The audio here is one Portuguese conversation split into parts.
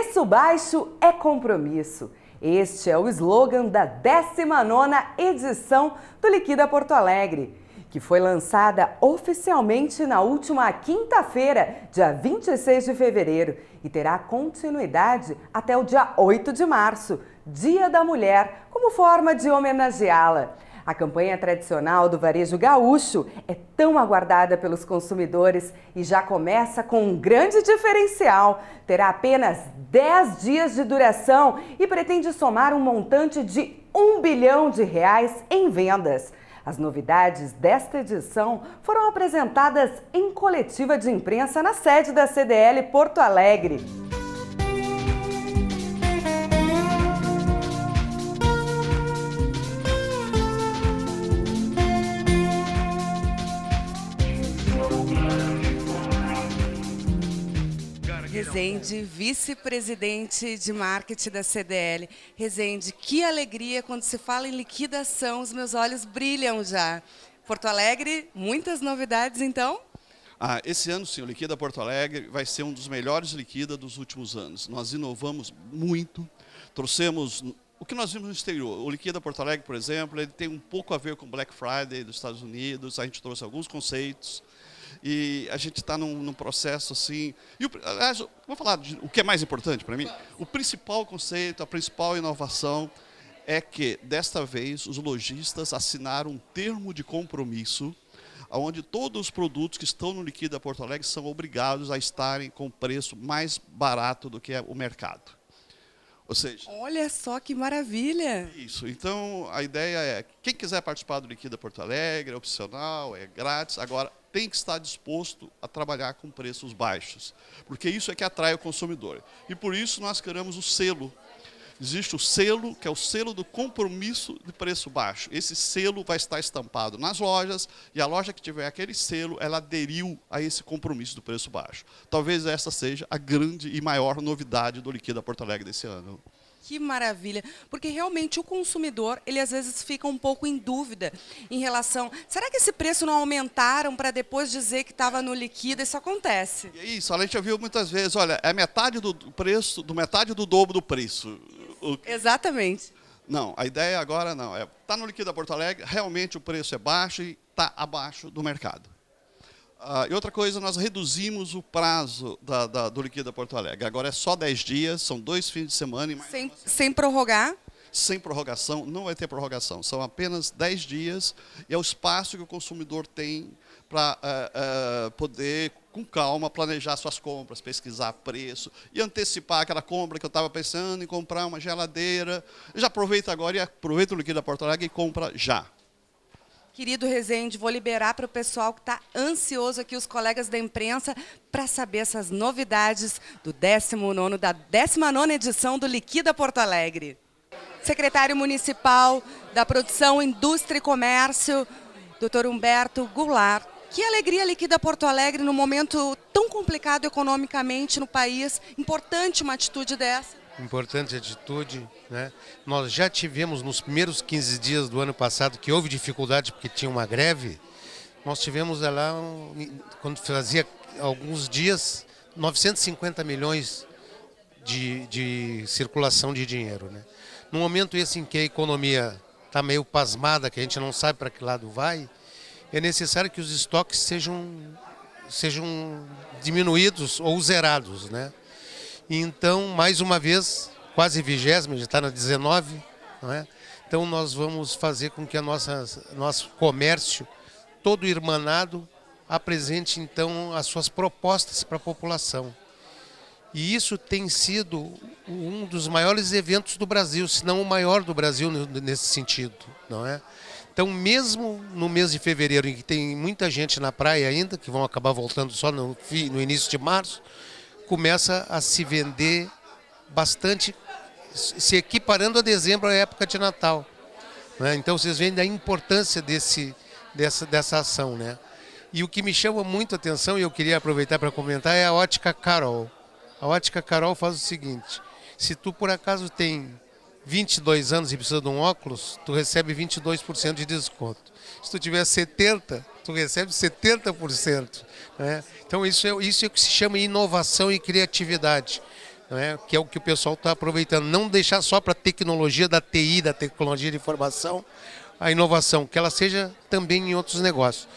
Preço baixo é compromisso. Este é o slogan da 19ª edição do Liquida Porto Alegre, que foi lançada oficialmente na última quinta-feira, dia 26 de fevereiro, e terá continuidade até o dia 8 de março, Dia da Mulher, como forma de homenageá-la. A campanha tradicional do varejo gaúcho é tão aguardada pelos consumidores e já começa com um grande diferencial. Terá apenas 10 dias de duração e pretende somar um montante de R$ 1 bilhão em vendas. As novidades desta edição foram apresentadas em coletiva de imprensa na sede da CDL Porto Alegre. Rezende, vice-presidente de marketing da CDL. Rezende, que alegria quando se fala em liquidação, os meus olhos brilham já. Porto Alegre, muitas novidades então? Esse ano, sim, o Liquida Porto Alegre vai ser um dos melhores Liquida dos últimos anos. Nós inovamos muito, trouxemos o que nós vimos no exterior. O Liquida Porto Alegre, por exemplo, ele tem um pouco a ver com o Black Friday dos Estados Unidos, a gente trouxe alguns conceitos. E a gente está num processo assim. Aliás, vou falar de o que é mais importante para mim. O principal conceito, a principal inovação é que, desta vez, os lojistas assinaram um termo de compromisso, onde todos os produtos que estão no Liquida Porto Alegre são obrigados a estarem com preço mais barato do que o mercado. Ou seja, olha só que maravilha! Isso. Então, a ideia é, quem quiser participar do Liquida Porto Alegre, é opcional, é grátis. Agora, tem que estar disposto a trabalhar com preços baixos, porque isso é que atrai o consumidor. E por isso nós criamos o selo. Existe o selo, que é o selo do compromisso de preço baixo. Esse selo vai estar estampado nas lojas, e a loja que tiver aquele selo, ela aderiu a esse compromisso do preço baixo. Talvez essa seja a grande e maior novidade do Liquida Porto Alegre desse ano. Que maravilha, porque realmente o consumidor, ele às vezes fica um pouco em dúvida em relação, será que esse preço não aumentaram para depois dizer que estava no Liquida? Isso acontece. E é isso, a gente já viu muitas vezes, olha, é metade do preço, metade do dobro do preço. Exatamente. Não, a ideia agora não, tá no Liquida Porto Alegre, realmente o preço é baixo e está abaixo do mercado. E outra coisa, nós reduzimos o prazo do Liquida Porto Alegre. Agora é só 10 dias, são 2 fins de semana. E sem prorrogar? Sem prorrogação, não vai ter prorrogação. São apenas 10 dias e é o espaço que o consumidor tem para poder, com calma, planejar suas compras, pesquisar preço e antecipar aquela compra que eu estava pensando em comprar uma geladeira. Já aproveita agora e aproveita o Liquida Porto Alegre e compra já. Querido Rezende, vou liberar para o pessoal que está ansioso aqui, os colegas da imprensa, para saber essas novidades do da 19ª edição do Liquida Porto Alegre. Secretário Municipal da Produção, Indústria e Comércio, Dr. Humberto Goulart. Que alegria Liquida Porto Alegre num momento tão complicado economicamente no país. Importante uma atitude dessa. Importante atitude, né? Nós já tivemos nos primeiros 15 dias do ano passado que houve dificuldade porque tinha uma greve. Nós tivemos lá, quando fazia alguns dias, 950 milhões de circulação de dinheiro, né? No momento esse em que a economia está meio pasmada, que a gente não sabe para que lado vai, é necessário que os estoques sejam diminuídos ou zerados, né? Então, mais uma vez, quase 20ª, já está na 19, não é? Então nós vamos fazer com que nosso comércio, todo irmanado, apresente então as suas propostas para a população. E isso tem sido um dos maiores eventos do Brasil, se não o maior do Brasil nesse sentido, não é? Então, mesmo no mês de fevereiro, em que tem muita gente na praia ainda, que vão acabar voltando só no início de março, começa a se vender bastante, se equiparando a dezembro, a época de Natal, né? Então vocês veem a importância dessa ação, né? E o que me chama muito a atenção, e eu queria aproveitar para comentar, é a Ótica Carol. A Ótica Carol faz o seguinte: se tu por acaso tem 22 anos e precisa de um óculos, tu recebe 22% de desconto. Se tu tiver 70, tu recebe 70%. Né? Então isso é o que se chama inovação e criatividade. não é? Que é o que o pessoal está aproveitando. Não deixar só para a tecnologia da TI, da tecnologia de informação, a inovação, que ela seja também em outros negócios.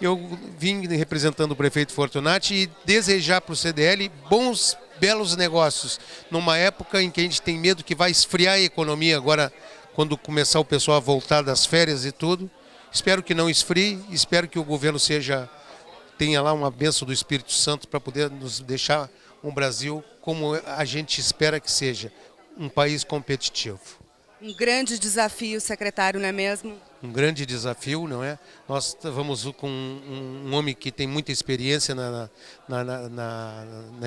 Eu vim representando o prefeito Fortunati e desejar para o CDL bons, belos negócios, numa época em que a gente tem medo que vai esfriar a economia agora, quando começar o pessoal a voltar das férias e tudo. Espero que não esfrie, espero que o governo tenha lá uma bênção do Espírito Santo para poder nos deixar um Brasil como a gente espera que seja, um país competitivo. Um grande desafio, secretário, não é mesmo? Um grande desafio, não é? Nós vamos com um homem que tem muita experiência na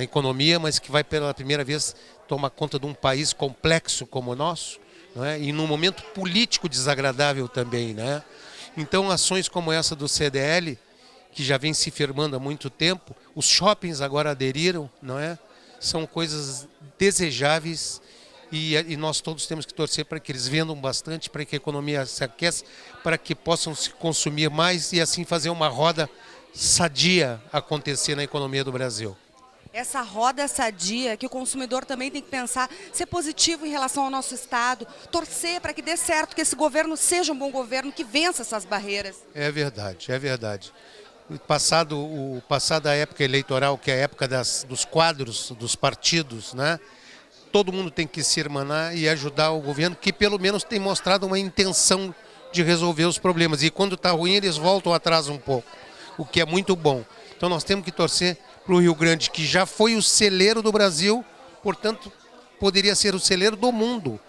economia, mas que vai pela primeira vez tomar conta de um país complexo como o nosso, não é? E num momento político desagradável também, né? Então, ações como essa do CDL, que já vem se firmando há muito tempo, os shoppings agora aderiram, não é? São coisas desejáveis. E nós todos temos que torcer para que eles vendam bastante, para que a economia se aqueça, para que possam se consumir mais e assim fazer uma roda sadia acontecer na economia do Brasil. Essa roda sadia que o consumidor também tem que pensar, ser positivo em relação ao nosso Estado, torcer para que dê certo, que esse governo seja um bom governo, que vença essas barreiras. É verdade, é verdade. Passada a época eleitoral, que é a época dos quadros, dos partidos, né? Todo mundo tem que se irmanar e ajudar o governo, que pelo menos tem mostrado uma intenção de resolver os problemas. E quando está ruim, eles voltam atrás um pouco, o que é muito bom. Então nós temos que torcer para o Rio Grande, que já foi o celeiro do Brasil, portanto, poderia ser o celeiro do mundo.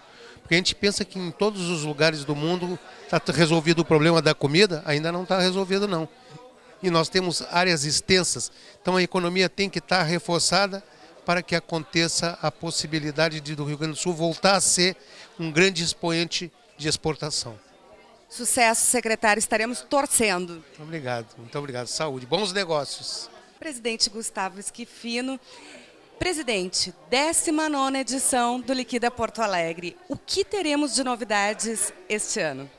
Porque a gente pensa que em todos os lugares do mundo está resolvido o problema da comida, ainda não está resolvido não. E nós temos áreas extensas, então a economia tem que estar reforçada, para que aconteça a possibilidade do Rio Grande do Sul voltar a ser um grande expoente de exportação. Sucesso, secretário, estaremos torcendo. Muito obrigado. Saúde, bons negócios. Presidente Gustavo Schifino. Presidente, 19ª edição do Liquida Porto Alegre. O que teremos de novidades este ano?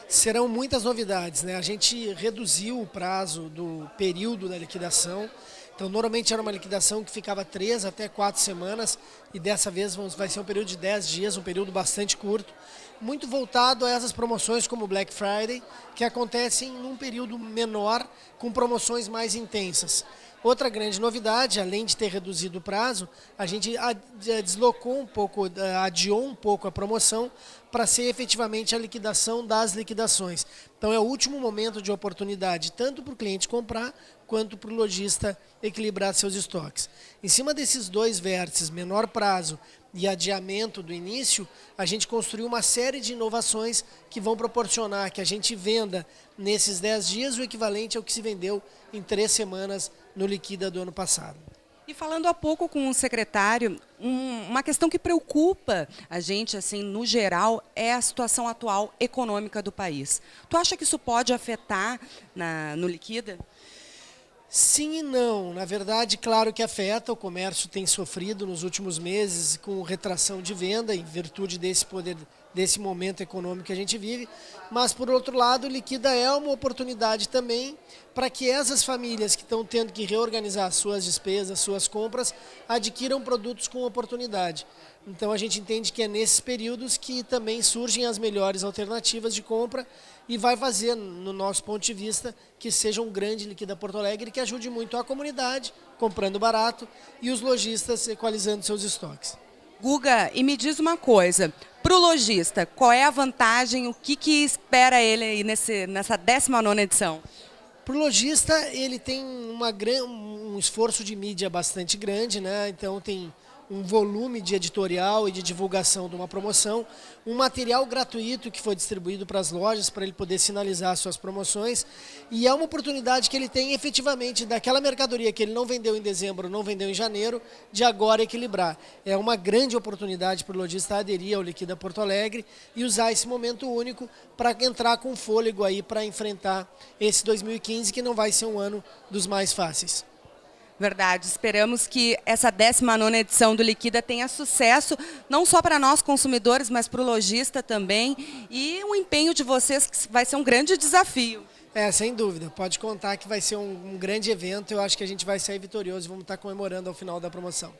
Serão muitas novidades, né? A gente reduziu o prazo do período da liquidação. Então, normalmente era uma liquidação que ficava 3 até 4 semanas e dessa vez vai ser um período de 10 dias, um período bastante curto, muito voltado a essas promoções como o Black Friday, que acontecem num período menor, com promoções mais intensas. Outra grande novidade, além de ter reduzido o prazo, a gente deslocou um pouco, adiou um pouco a promoção para ser efetivamente a liquidação das liquidações. Então é o último momento de oportunidade, tanto para o cliente comprar, quanto para o lojista equilibrar seus estoques. Em cima desses dois vértices, menor prazo e adiamento do início, a gente construiu uma série de inovações que vão proporcionar que a gente venda nesses 10 dias o equivalente ao que se vendeu em 3 semanas no Liquida do ano passado. E falando há pouco com o secretário, uma questão que preocupa a gente, assim, no geral, é a situação atual econômica do país. Tu acha que isso pode afetar no Liquida? Sim e não. Na verdade, claro que afeta. O comércio tem sofrido nos últimos meses com retração de venda em virtude desse momento econômico que a gente vive. Mas, por outro lado, o Liquida é uma oportunidade também para que essas famílias que estão tendo que reorganizar suas despesas, suas compras, adquiram produtos com oportunidade. Então, a gente entende que é nesses períodos que também surgem as melhores alternativas de compra e vai fazer, no nosso ponto de vista, que seja um grande Liquida Porto Alegre que ajude muito a comunidade, comprando barato, e os lojistas equalizando seus estoques. Guga, e me diz uma coisa, para o lojista, qual é a vantagem, o que espera ele aí nessa 19ª edição? Para o lojista, ele tem um esforço de mídia bastante grande, né? Então tem um volume de editorial e de divulgação de uma promoção, um material gratuito que foi distribuído para as lojas para ele poder sinalizar suas promoções, e é uma oportunidade que ele tem efetivamente daquela mercadoria que ele não vendeu em dezembro, não vendeu em janeiro, de agora equilibrar. É uma grande oportunidade para o lojista aderir ao Liquida Porto Alegre e usar esse momento único para entrar com fôlego aí para enfrentar esse 2015, que não vai ser um ano dos mais fáceis. Verdade, esperamos que essa 19ª edição do Liquida tenha sucesso, não só para nós consumidores, mas para o lojista também, e o empenho de vocês que vai ser um grande desafio. Sem dúvida, pode contar que vai ser um grande evento, eu acho que a gente vai sair vitorioso e vamos estar comemorando ao final da promoção.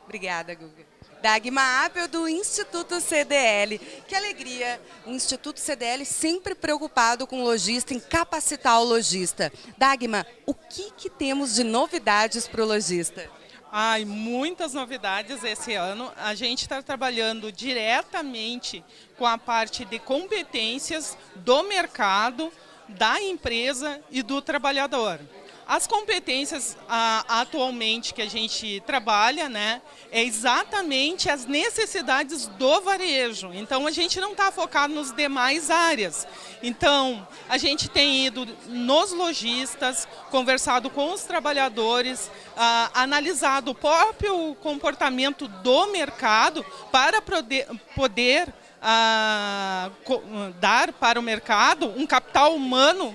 Obrigada, Guga. Dagmar Appel, do Instituto CDL. Que alegria! O Instituto CDL sempre preocupado com o lojista, em capacitar o lojista. Dagmar, o que temos de novidades para o lojista? Ai, muitas novidades esse ano. A gente está trabalhando diretamente com a parte de competências do mercado, da empresa e do trabalhador. As competências atualmente que a gente trabalha, né, é exatamente as necessidades do varejo. Então, a gente não está focado nos demais áreas. Então, a gente tem ido nos lojistas, conversado com os trabalhadores, analisado o próprio comportamento do mercado para poder dar para o mercado um capital humano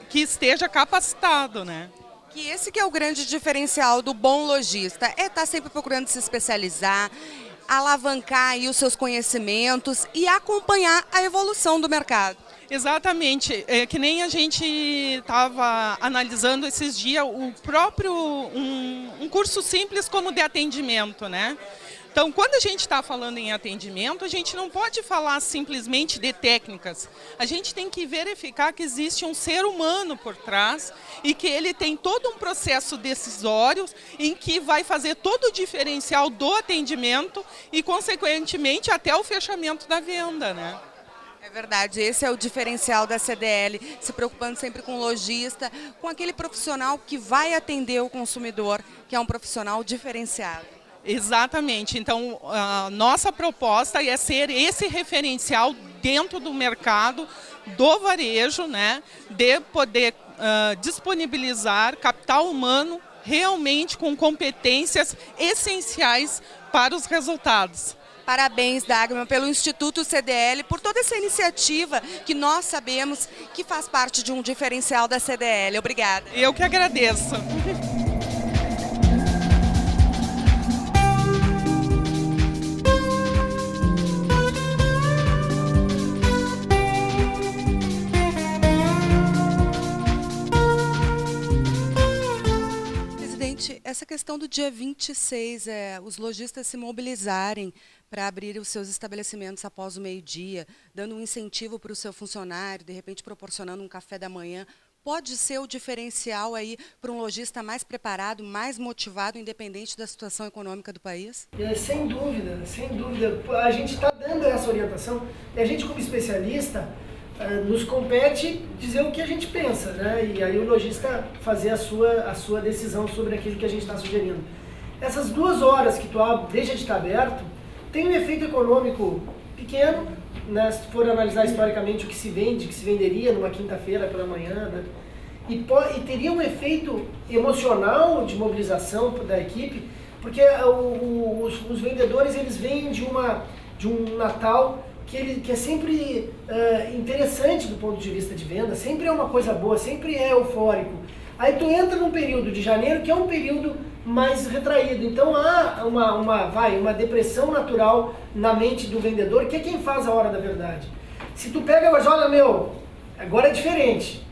que esteja capacitado, né? Que esse que é o grande diferencial do bom lojista, é estar sempre procurando se especializar, alavancar aí os seus conhecimentos e acompanhar a evolução do mercado. Exatamente, é que nem a gente estava analisando esses dias o próprio um curso simples como de atendimento, né? Então, quando a gente está falando em atendimento, a gente não pode falar simplesmente de técnicas. A gente tem que verificar que existe um ser humano por trás e que ele tem todo um processo decisório em que vai fazer todo o diferencial do atendimento e, consequentemente, até o fechamento da venda, né? É verdade, esse é o diferencial da CDL, se preocupando sempre com o lojista, com aquele profissional que vai atender o consumidor, que é um profissional diferenciado. Exatamente. Então, a nossa proposta é ser esse referencial dentro do mercado do varejo, né, de poder disponibilizar capital humano realmente com competências essenciais para os resultados. Parabéns, Dagmar, pelo Instituto CDL, por toda essa iniciativa que nós sabemos que faz parte de um diferencial da CDL. Obrigada. Eu que agradeço. Essa questão do dia 26, os lojistas se mobilizarem para abrir os seus estabelecimentos após o meio-dia, dando um incentivo para o seu funcionário, de repente proporcionando um café da manhã, pode ser o diferencial aí para um lojista mais preparado, mais motivado, independente da situação econômica do país? Sem dúvida, sem dúvida. A gente está dando essa orientação e a gente, como especialista, nos compete dizer o que a gente pensa, né? E aí o lojista fazer a sua decisão sobre aquilo que a gente está sugerindo. Essas 2 horas que tu deixa de estar aberto, tem um efeito econômico pequeno, né? Se for analisar historicamente o que se vende, que se venderia numa quinta-feira pela manhã, né? E teria um efeito emocional de mobilização da equipe, porque os vendedores, eles vêm de um Natal que é sempre interessante do ponto de vista de venda, sempre é uma coisa boa, sempre é eufórico. Aí tu entra num período de janeiro que é um período mais retraído, então há uma depressão natural na mente do vendedor, que é quem faz a hora da verdade. Se tu pega, mas olha, agora é diferente,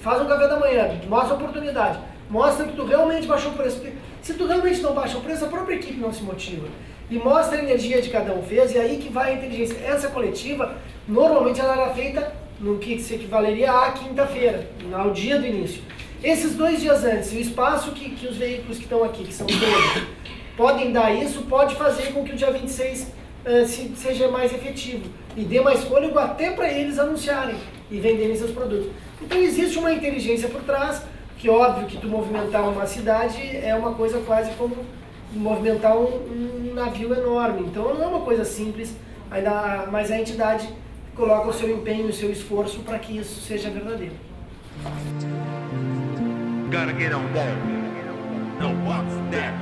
faz um café da manhã, mostra a oportunidade, mostra que tu realmente baixou o preço. Se tu realmente não baixa o preço, a própria equipe não se motiva. E mostra a energia de cada um fez, e aí que vai a inteligência. Essa coletiva, normalmente ela era feita no que se equivaleria à quinta-feira, ao dia do início. Esses 2 dias antes, o espaço que os veículos que estão aqui, que são 12, podem dar isso, pode fazer com que o dia 26 seja mais efetivo e dê mais fôlego até para eles anunciarem e venderem seus produtos. Então existe uma inteligência por trás, que óbvio que tu movimentar uma cidade é uma coisa quase como movimentar um navio enorme. Então não é uma coisa simples, mas a entidade coloca o seu empenho, o seu esforço para que isso seja verdadeiro. Gotta get on that. No box that.